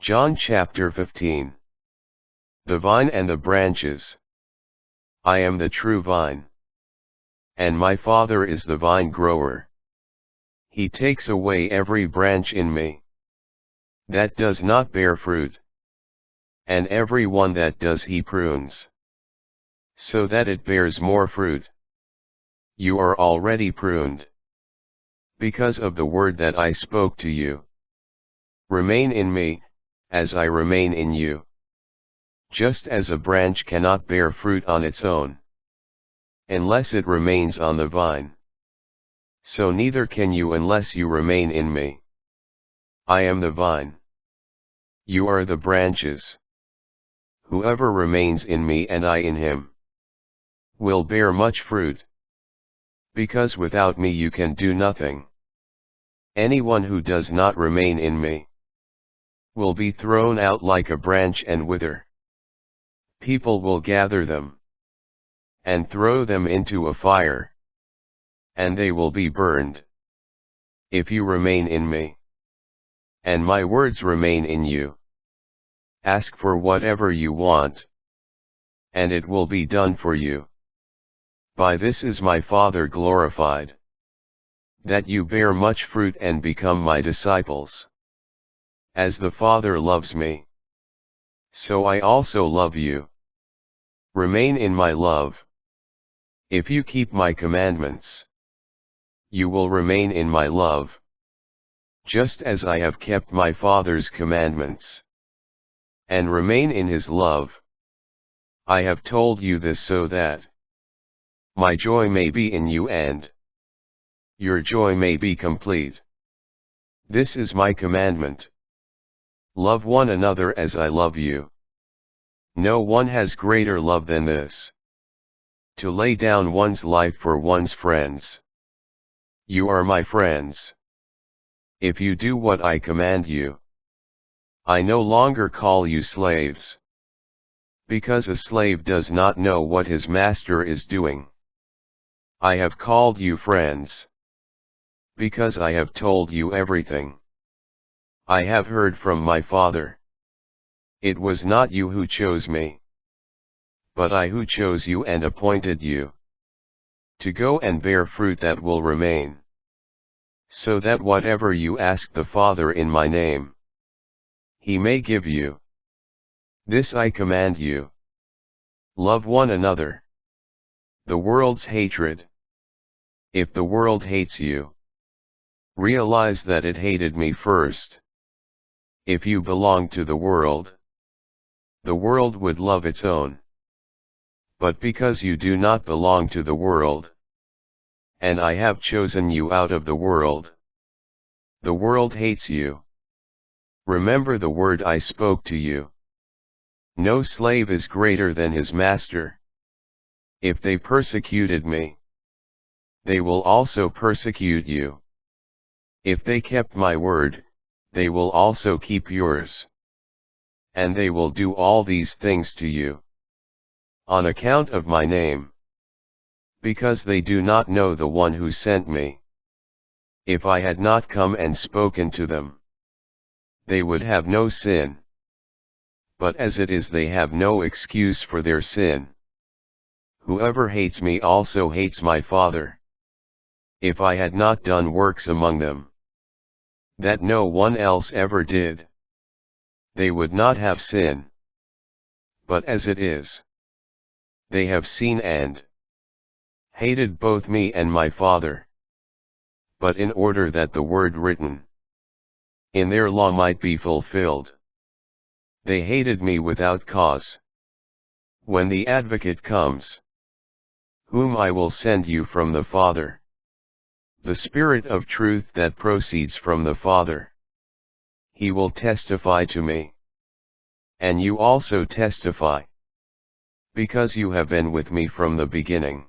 John chapter 15. The vine and the branches. I am the true vine, and my Father is the vine grower. He takes away every branch in me that does not bear fruit, and every one that does he prunes, so that it bears more fruit. You are already pruned, because of the word that I spoke to you. Remain in me, as I remain in you. Just as a branch cannot bear fruit on its own, unless it remains on the vine, so neither can you unless you remain in me. I am the vine. You are the branches. Whoever remains in me and I in him will bear much fruit, because without me you can do nothing. Anyone who does not remain in me will be thrown out like a branch and wither. People will gather them and throw them into a fire, and they will be burned. If you remain in me, and my words remain in you, ask for whatever you want, and it will be done for you. By this is my Father glorified, that you bear much fruit and become my disciples. As the Father loves me, so I also love you. Remain in my love. If you keep my commandments, you will remain in my love, just as I have kept my Father's commandments, and remain in his love. I have told you this so that my joy may be in you and your joy may be complete. This is my commandment. Love one another as I love you. No one has greater love than this, to lay down one's life for one's friends. You are my friends, if you do what I command you. I no longer call you slaves, because a slave does not know what his master is doing. I have called you friends, because I have told you everything I have heard from my Father. It was not you who chose me, but I who chose you and appointed you to go and bear fruit that will remain, so that whatever you ask the Father in my name, he may give you. This I command you: love one another. The world's hatred. If the world hates you, realize that it hated me first. If you belong to the world would love its own. But because you do not belong to the world, and I have chosen you out of the world hates you. Remember the word I spoke to you. No slave is greater than his master. If they persecuted me, they will also persecute you. If they kept my word, they will also keep yours. And they will do all these things to you, on account of my name, because they do not know the one who sent me. If I had not come and spoken to them, they would have no sin. But as it is, they have no excuse for their sin. Whoever hates me also hates my Father. If I had not done works among them that no one else ever did, they would not have sin. But as it is, they have seen and hated both me and my Father. But in order that the word written in their law might be fulfilled, they hated me without cause. When the Advocate comes, whom I will send you from the Father, the Spirit of truth that proceeds from the Father, he will testify to me. And you also testify, because you have been with me from the beginning.